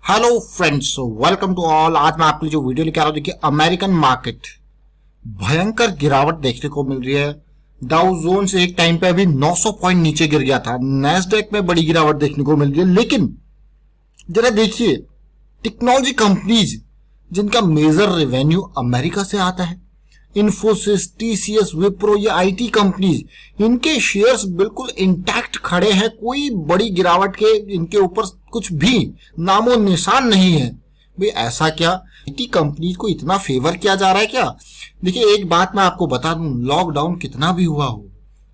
Hello friends, welcome to all. आज मैं आपके लिए जो वीडियो लेके आ रहा हूँ, देखिए अमेरिकन मार्केट भयंकर गिरावट देखने को मिल रही है। डाउ जोन्स एक टाइम पे अभी 900 पॉइंट नीचे गिर गया था। नैस्डैक में बड़ी गिरावट देखने को मिल रही है। लेकिन जरा देखिए टेक्नोलॉजी कंपनीज जिनका मेजर रेवेन्यू अमेरिका से आता है, इन्फोसिस, टीसीएस, विप्रो, ये आईटी कंपनीज, इनके शेयर्स बिल्कुल इंटैक्ट खड़े हैं। कोई बड़ी गिरावट के इनके ऊपर कुछ भी नामो निशान नहीं है। भाई ऐसा क्या आईटी कंपनीज को इतना फेवर किया जा रहा है क्या? देखिए एक बात मैं आपको बता दूं, लॉकडाउन कितना भी हुआ हो,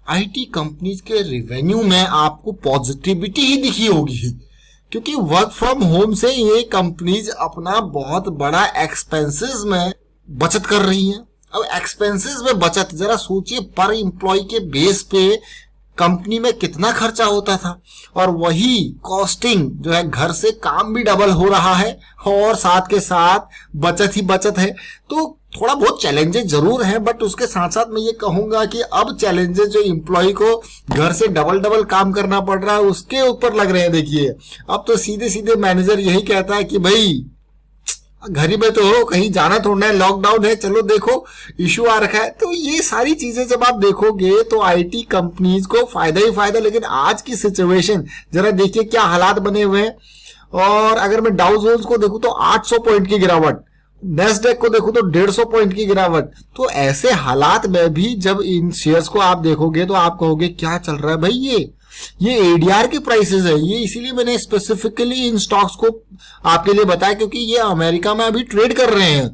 आईटी कंपनीज के रेवेन्यू में आपको पॉजिटिविटी ही दिखी होगी, क्योंकि वर्क फ्रॉम होम से ये कंपनीज अपना बहुत बड़ा एक्सपेंसेस में बचत कर रही हैं। अब एक्सपेंसेस में बचत, जरा सोचिए पर एम्प्लॉय के बेस पे कंपनी में कितना खर्चा होता था, और वही कॉस्टिंग जो है, घर से काम भी डबल हो रहा है और साथ के साथ बचत ही बचत है। तो थोड़ा बहुत चैलेंजेस जरूर हैं, बट उसके साथ साथ मैं ये कहूंगा कि अब चैलेंजेस जो एम्प्लॉय को घर से डबल डबल काम करना पड़ रहा है उसके ऊपर लग रहे हैं। देखिए अब तो सीधे सीधे मैनेजर यही कहता है कि भाई घर ही में तो हो, कहीं जाना थोड़ा है, लॉकडाउन है, चलो देखो इशू आ रखा है। तो ये सारी चीजें जब आप देखोगे तो आईटी कंपनीज को फायदा ही फायदा। लेकिन आज की सिचुएशन जरा देखिए क्या हालात बने हुए हैं। और अगर मैं डाउ जोन्स को देखूं तो 800 पॉइंट की गिरावट, नेस्डैक को देखो तो 150 पॉइंट की गिरावट। तो ऐसे हालात में भी जब इन शेयर्स को आप देखोगे तो आप कहोगे क्या चल रहा है भाई। ये एडीआर के प्राइसेस है, ये इसीलिए मैंने स्पेसिफिकली इन स्टॉक्स को आपके लिए बताया, क्योंकि ये अमेरिका में अभी ट्रेड कर रहे हैं।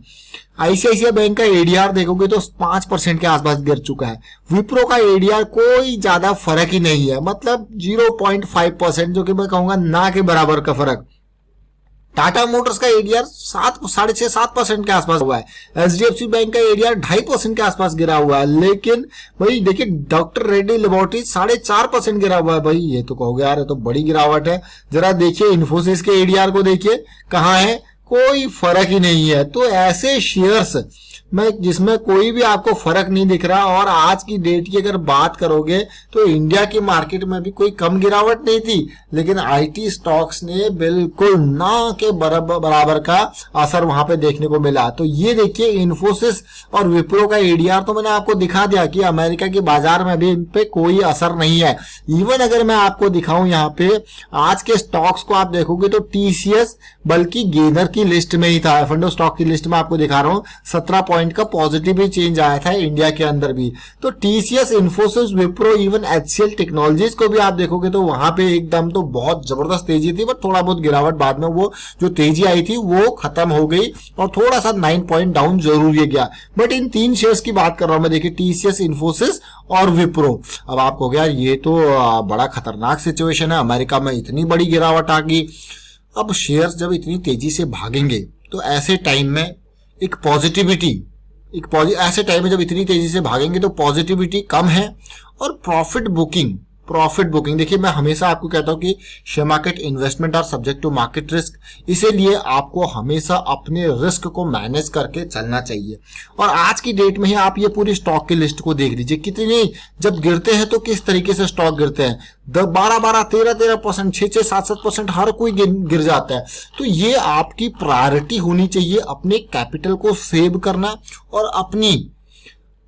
आईसीआईसीआई बैंक का एडीआर देखोगे तो 5% के आसपास गिर चुका है। विप्रो का एडीआर कोई ज्यादा फर्क ही नहीं है, मतलब 0.5%, जो कि मैं कहूंगा ना के बराबर का फर्क। टाटा मोटर्स का एडीआर 6.5-7% के आसपास हुआ है। एचडीएफसी बैंक का एडीआर 2.5% के आसपास गिरा हुआ है। लेकिन भाई देखिए डॉक्टर रेड्डी लेबोरेटरीज 4.5% गिरा हुआ है। भाई ये तो कहोगे यार ये तो बड़ी गिरावट है। जरा देखिए इन्फोसिस के एडीआर को देखिए कहाँ है, कोई फर्क ही नहीं है। तो ऐसे शेयर्स में जिसमें कोई भी आपको फर्क नहीं दिख रहा, और आज की डेट की अगर बात करोगे तो इंडिया की मार्केट में भी कोई कम गिरावट नहीं थी, लेकिन आईटी स्टॉक्स ने बिल्कुल ना के बराबर का असर वहां पे देखने को मिला। तो ये देखिए इन्फोसिस और विप्रो का एडीआर तो मैंने आपको दिखा दिया कि अमेरिका के बाजार में भी इन पे कोई असर नहीं है। इवन अगर मैं आपको दिखाऊं यहाँ पे आज के स्टॉक्स को आप देखोगे तो टीसीएस बल्कि गेनर की लिस्ट में ही था, एफ&ओ स्टॉक की लिस्ट में आपको दिखा रहा हूं, 17 पॉइंट का पॉजिटिव चेंज आया था इंडिया के अंदर भी। तो TCS, Infosys, Wipro, even HCL technologies को भी आप देखोगे तो वहां पे एकदम तो बहुत जबरदस्त तेजी थी, बट थोड़ा बहुत गिरावट बाद में वो जो तेजी आई थी वो खत्म हो गई और थोड़ा सा 9 पॉइंट डाउन जरूर ये गया। बट इन 3 शेयर्स की बात कर रहा हूं मैं, देखिए टीसीएस, इन्फोसिस और विप्रो। अब आपको क्या ये तो बड़ा खतरनाक सिचुएशन है, अमेरिका में इतनी बड़ी गिरावट आ गई। अब शेयर्स जब इतनी तेजी से भागेंगे तो ऐसे टाइम में ऐसे टाइम में जब इतनी तेजी से भागेंगे तो पॉजिटिविटी कम है। और प्रॉफिट बुकिंग देखिए मैं हमेशा आपको कहता हूं कि share market investment are subject to market risk, इसीलिए आपको हमेशा अपने रिस्क को मैनेज करके चलना चाहिए। और आज की डेट में ही आप ये पूरी स्टॉक की लिस्ट को देख लीजिए, कितने जब गिरते हैं तो किस तरीके से स्टॉक गिरते हैं। 12-12, 13-13%, 6-6, 7-7% हर कोई गिर जाता है। तो ये आपकी प्रायोरिटी होनी चाहिए, अपने कैपिटल को सेव करना और अपनी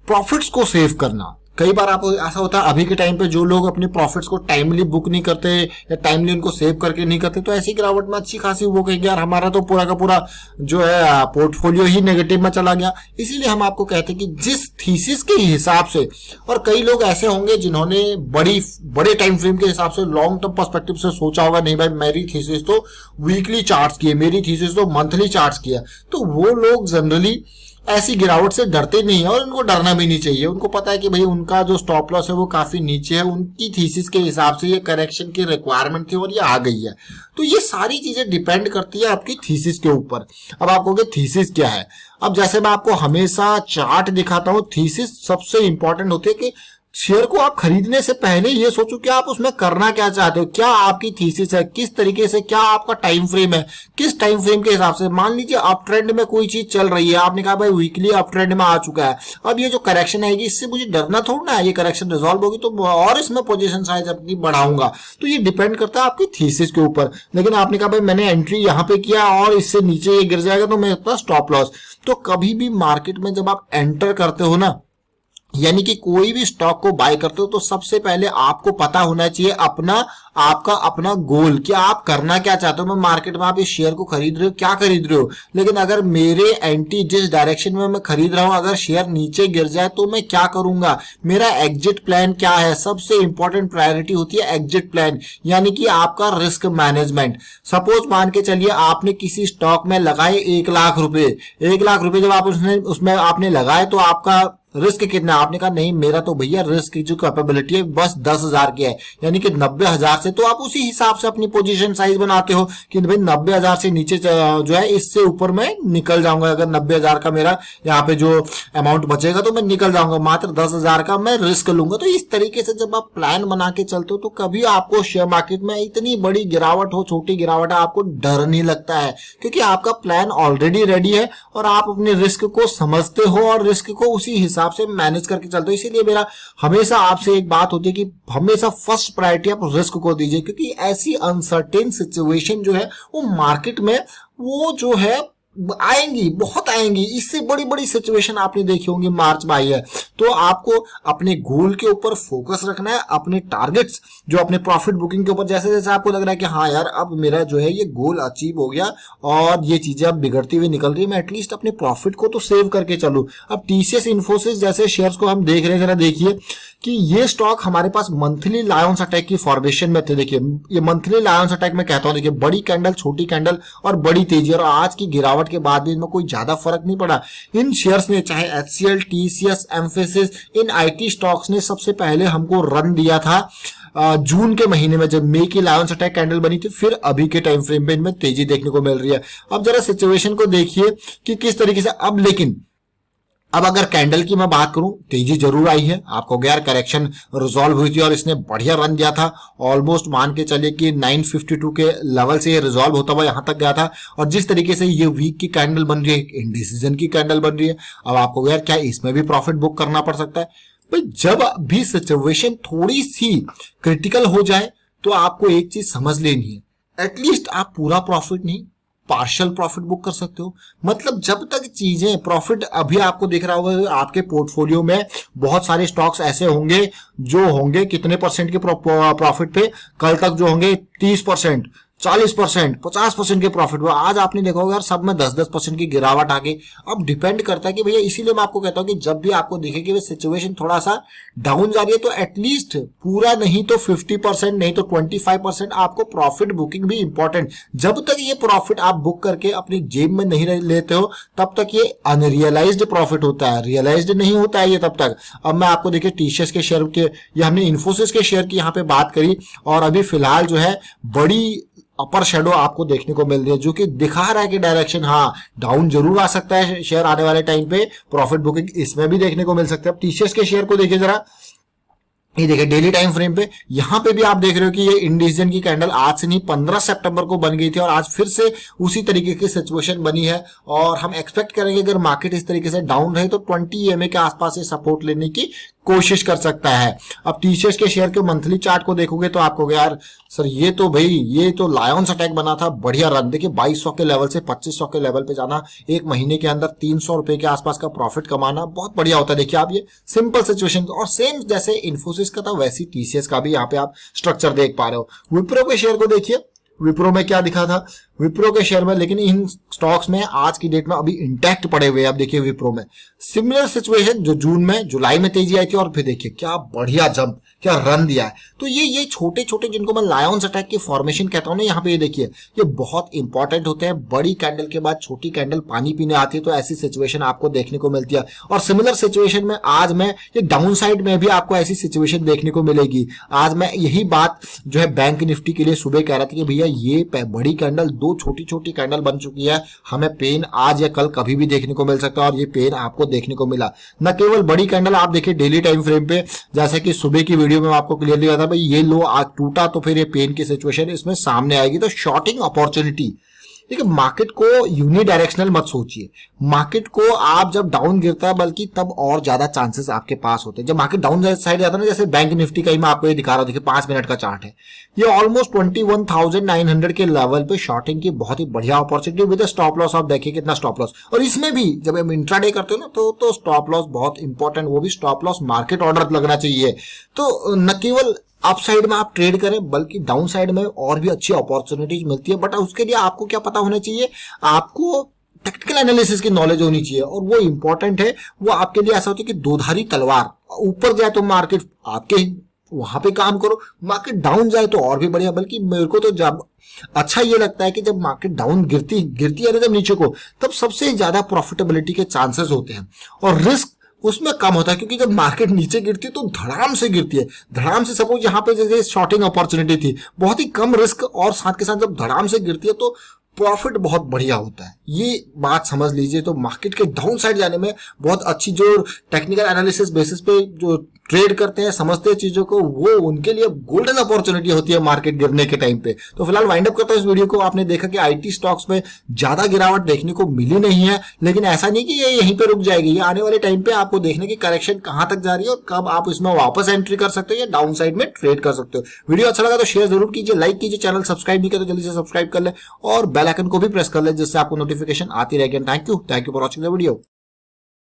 प्रॉफिट्स को सेव करना। कई बार आपको ऐसा होता है अभी के टाइम पे जो लोग अपने प्रॉफिट्स को टाइमली बुक नहीं करते या टाइमली उनको सेव करके नहीं करते, तो ऐसी गिरावट में अच्छी खासी वो कहेंगे यार हमारा तो पूरा का पूरा जो है पोर्टफोलियो ही नेगेटिव में चला गया। इसीलिए हम आपको कहते हैं कि जिस थीसिस के हिसाब से, और कई लोग ऐसे होंगे जिन्होंने बड़े टाइम फ्रेम के हिसाब से लॉन्ग टर्म पर्सपेक्टिव से सोचा होगा, नहीं भाई मेरी थीसिस तो वीकली चार्ट्स की है, मेरी थीसिस तो मंथली चार्ट्स की है। तो वो लोग जनरली ऐसी गिरावट से डरते नहीं है, और उनको डरना भी नहीं चाहिए। उनको पता है कि भाई उनका जो स्टॉप लॉस है वो काफी नीचे है, उनकी थीसिस के हिसाब से ये करेक्शन की रिक्वायरमेंट थी और ये आ गई है। तो ये सारी चीजें डिपेंड करती है आपकी थीसिस के ऊपर। अब आप कहोगे थीसिस क्या है? अब जैसे मैं आपको हमेशा चार्ट दिखाता हूं, थीसिस सबसे इंपॉर्टेंट होती है कि शेयर को आप खरीदने से पहले ये सोचो कि आप उसमें करना क्या चाहते हो, क्या आपकी थीसिस है, किस तरीके से, क्या आपका टाइम फ्रेम है, किस टाइम फ्रेम के हिसाब से। मान लीजिए अप ट्रेंड में कोई चीज चल रही है, आपने कहा भाई वीकली अप ट्रेंड में आ चुका है, अब ये जो करेक्शन आएगी इससे मुझे डरना थोड़ा है, ये करेक्शन रिजॉल्व होगी तो और इसमें पोजीशन साइज अपनी बढ़ाऊंगा। तो ये डिपेंड करता है आपकी थीसिस के ऊपर। लेकिन आपने कहा भाई मैंने एंट्री यहाँ पे किया और इससे नीचे ये गिर जाएगा तो मेरे पास स्टॉप लॉस। तो कभी भी मार्केट में जब आप एंटर करते हो ना, यानी कि कोई भी स्टॉक को बाय करते हो, तो सबसे पहले आपको पता होना चाहिए आपका अपना गोल, कि आप करना क्या चाहते हो। मैं मार्केट में आप इस शेयर को खरीद रहे हो, क्या खरीद रहे हो, लेकिन अगर मेरे एंटी जिस डायरेक्शन में मैं खरीद रहा हूं अगर शेयर नीचे गिर जाए तो मैं क्या करूंगा, मेरा एग्जिट प्लान क्या है। सबसे इंपॉर्टेंट प्रायोरिटी होती है एग्जिट प्लान, यानी कि आपका रिस्क मैनेजमेंट। सपोज मान के चलिए आपने किसी स्टॉक में लगाए 1 लाख रुपए, 1 लाख रुपए जब आप उसमें आपने लगाए तो आपका रिस्क कितना, आपने कहा नहीं मेरा तो भैया रिस्क की जो कैपेबिलिटी है बस 10,000 की है, यानी कि 90,000 से, तो आप उसी हिसाब से अपनी पोजीशन साइज बनाते हो कि भाई 90,000 से नीचे जो है इससे ऊपर मैं निकल जाऊंगा। अगर 90,000 का मेरा यहाँ पे जो अमाउंट बचेगा तो मैं निकल जाऊंगा, मात्र 10,000 का मैं रिस्क लूंगा। तो इस तरीके से जब आप प्लान बना के चलते हो तो कभी आपको शेयर मार्केट में इतनी बड़ी गिरावट हो, छोटी गिरावट है, आपको डर नहीं लगता है, क्योंकि आपका प्लान ऑलरेडी रेडी है और आप अपने रिस्क को समझते हो और रिस्क को उसी हिसाब से मैनेज करके चलते हो। इसीलिए मेरा हमेशा आपसे एक बात होती है कि हमेशा फर्स्ट प्रायोरिटी आप रिस्क को दीजिए, क्योंकि ऐसी अनसर्टेन सिचुएशन जो है वो मार्केट में वो जो है आएंगी, बहुत आएंगी। इससे बड़ी बड़ी सिचुएशन आपने देखी होंगी मार्च में आई है। तो आपको अपने गोल के ऊपर फोकस रखना है, अपने टारगेट्स जो अपने प्रॉफिट बुकिंग के ऊपर, जैसे जैसे आपको लग रहा है कि हाँ यार अब मेरा जो है ये गोल अचीव हो गया और ये चीजें अब बिगड़ती हुई निकल रही है, मैं एटलीस्ट अपने प्रॉफिट को तो सेव करके चलूं। अब टीसीएस इन्फोसिस जैसे शेयर्स को हम देख रहे हैं, जरा देखिए कि ये स्टॉक हमारे पास मंथली लायंस अटैक की फॉर्मेशन में थे। देखिए ये मंथली लायंस अटैक में कहता हूं, देखिए बड़ी कैंडल, छोटी कैंडल और बड़ी तेजी, और आज की गिरावट के बाद भी इनमें कोई ज्यादा फर्क नहीं पड़ा। इन शेयर्स ने, चाहे HCL, TCS, emphasis, in IT stocks ने सबसे पहले हमको रन दिया था जून के महीने में जब मे की लायंस अटैक कैंडल बनी थी, फिर अभी के टाइम फ्रेम पे इनमें तेजी देखने को मिल रही है। अब जरा सिचुएशन को देखिए कि किस तरीके से अब, लेकिन अब अगर कैंडल की मैं बात करूं, तेजी जरूर आई है, आपको गैर करेक्शन रिजॉल्व हुई थी और इसने बढ़िया रन दिया था। ऑलमोस्ट मान के चलिए कि 952 के लेवल से ये रिजॉल्व होता हुआ यहां तक गया था। और जिस तरीके से ये वीक की कैंडल बन रही है, इंडिसीजन की कैंडल बन रही है, अब आपको यार क्या इसमें भी प्रॉफिट बुक करना पड़ सकता है। भाई जब भी सिचुएशन थोड़ी सी क्रिटिकल हो जाए तो आपको एक चीज समझ लेनी है, एटलीस्ट आप पूरा प्रॉफिट नहीं, पार्शियल प्रॉफिट बुक कर सकते हो। मतलब जब तक चीजें प्रॉफिट, अभी आपको दिख रहा होगा आपके पोर्टफोलियो में बहुत सारे स्टॉक्स ऐसे होंगे जो होंगे कितने परसेंट के प्रॉफिट पे, कल तक जो होंगे 30%, 40%, 50% के प्रॉफिट हुआ। आज आपने देखा होगा यार सब में 10-10% की गिरावट आ गई। अब डिपेंड करता है कि भैया, इसीलिए मैं आपको कहता हूं कि जब भी आपको दिखे कि सिचुएशन थोड़ा सा डाउन जा रही है तो एटलीस्ट पूरा नहीं तो 50%, नहीं तो 25% आपको प्रॉफिट बुकिंग भी इंपॉर्टेंट। जब तक ये प्रॉफिट आप बुक करके अपनी जेब में नहीं लेते हो तब तक ये अनरियलाइज्ड प्रॉफिट होता है, रियलाइज्ड नहीं होता है ये तब तक। अब मैं आपको देखिए टीसीएस के शेयर के, या हमने इन्फोसिस के शेयर की यहाँ पे बात करी, और अभी फिलहाल जो है बड़ी अपर शेडो आपको देखने को मिल रही है, जो कि दिखा रहा है कि डायरेक्शन हाँ डाउन जरूर आ सकता है शेयर आने वाले टाइम पे, प्रॉफिट बुकिंग इसमें भी देखने को मिल सकता है। अब टीसीएस के शेयर को देखिए जरा, ये देखिए डेली टाइम फ्रेम पे, यहां पे भी आप देख रहे हो कि ये इंडिसीजन की कैंडल आज से नहीं 15 सितंबर को बन गई थी और आज फिर से उसी तरीके की सिचुएशन बनी है। और हम एक्सपेक्ट करेंगे अगर मार्केट इस तरीके से डाउन रहे तो 20 EMA के आसपास से सपोर्ट लेने की कोशिश कर सकता है। अब टीसीएस के शेयर के मंथली चार्ट को देखोगे तो आपको यार सर ये तो भाई ये तो लायंस अटैक बना था, बढ़िया रन। देखिए 2200 के लेवल से 2500 के लेवल पे जाना, एक महीने के अंदर 300 रुपए के आसपास का प्रॉफिट कमाना बहुत बढ़िया होता है। देखिए आप ये सिंपल सिचुएशन, और सेम जैसे इन्फोसिस का था वैसी टीसीएस का भी यहाँ पे आप स्ट्रक्चर देख पा रहे हो। विप्रो के शेयर को देखिए, विप्रो में क्या दिखा था, विप्रो के शेयर में, लेकिन इन स्टॉक्स में आज की डेट में अभी इंटैक्ट पड़े हुए हैं। अब देखिए विप्रो में सिमिलर सिचुएशन जो जून में, जुलाई में तेजी आई थी, और फिर देखिए क्या बढ़िया जंप, क्या रन दिया है। तो ये छोटे छोटे जिनको मैं लायंस अटैक की फॉर्मेशन कहता हूं ना, यहाँ पे ये देखिए ये बहुत इंपॉर्टेंट होते हैं। बड़ी कैंडल के बाद छोटी कैंडल पानी पीने आती है तो ऐसी सिचुएशन आपको देखने को मिलती है। और सिमिलर सिचुएशन में आज में ये डाउन साइड में भी आपको ऐसी सिचुएशन देखने को मिलेगी। आज मैं यही बात जो है बैंक निफ्टी के लिए सुबह कह रहा था कि भैया ये बड़ी कैंडल 2 छोटी छोटी कैंडल बन चुकी है, हमें पेन आज या कल कभी भी देखने को मिल सकता है और ये पेन आपको देखने को मिला। न केवल बड़ी कैंडल, आप देखिए डेली टाइम फ्रेम पे, जैसे कि सुबह की वीडियो में आपको क्लियरली बताया भाई ये लो आज टूटा तो फिर ये पेन की सिचुएशन इसमें सामने आएगी। तो शॉर्टिंग अपॉर्चुनिटी, देखिए मार्केट को यूनिडायरेक्शनल मत सोचिए। मार्केट को आप जब डाउन गिरता है बल्कि तब और ज्यादा चांसेस आपके पास होते हैं। जब मार्केट डाउन साइड जाता है ना, जैसे बैंक निफ्टी का ही मैं आपको ये दिखा रहा हूं, देखिए 5 मिनट का चार्ट है, ये ऑलमोस्ट 21,900 के लेवल पे शॉर्टिंग की बहुत ही बढ़िया अपॉर्चुनिटी विद स्टॉप लॉस। आप देखिए कितना स्टॉप लॉस, और इसमें भी जब हम इंट्राडे करते हो ना तो स्टॉप लॉस बहुत इंपॉर्टेंट, वो भी स्टॉप लॉस मार्केट ऑर्डर लगना चाहिए। तो न केवल अप साइड में आप ट्रेड करें बल्कि डाउन साइड में और भी अच्छी अपॉर्चुनिटीज मिलती है। बट उसके लिए आपको क्या पता होना चाहिए, आपको टेक्निकल एनालिसिस की नॉलेज होनी चाहिए, और वो इंपॉर्टेंट है। वो आपके लिए ऐसा होता है कि दोधारी तलवार, ऊपर जाए तो मार्केट आपके वहां पे काम करो, मार्केट डाउन जाए तो और भी बढ़िया। बल्कि मेरे को तो जब अच्छा ये लगता है कि जब मार्केट डाउन गिरती है ना जब नीचे को, तब सबसे ज्यादा प्रॉफिटेबिलिटी के चांसेस होते हैं और रिस्क उसमें कम होता है। क्योंकि जब मार्केट नीचे गिरती है तो धड़ाम से गिरती है, धड़ाम से। सपोज यहाँ पे जैसे शॉर्टिंग अपॉर्चुनिटी थी, बहुत ही कम रिस्क, और साथ के साथ जब धड़ाम से गिरती है तो प्रॉफिट बहुत बढ़िया होता है। ये बात समझ लीजिए। तो मार्केट के डाउन साइड जाने में बहुत अच्छी, जो टेक्निकल एनालिसिस बेसिस पे जो ट्रेड करते हैं, समझते हैं चीजों को, वो उनके लिए गोल्डन अपॉर्चुनिटी होती है मार्केट गिरने के टाइम पे। तो फिलहाल वाइंड अप करता हूं इस वीडियो को। आपने देखा कि आईटी स्टॉक्स में ज्यादा गिरावट देखने को मिली नहीं है, लेकिन ऐसा नहीं कि ये यहीं पे रुक जाएगी। ये आने वाले टाइम पे आपको देखने की करेक्शन कहां तक जा रही है और कब आप इसमें वापस एंट्री कर सकते हो या डाउन साइड में ट्रेड कर सकते हो। वीडियो अच्छा लगा तो शेयर जरूर कीजिए, लाइक कीजिए, चैनल सब्सक्राइब नहीं किया तो जल्दी से सब्सक्राइब कर ले और बेल आइकन को भी प्रेस कर ले, जिससे आपको नोटिफिकेशन आती रहेगी। Thank you for watching the video.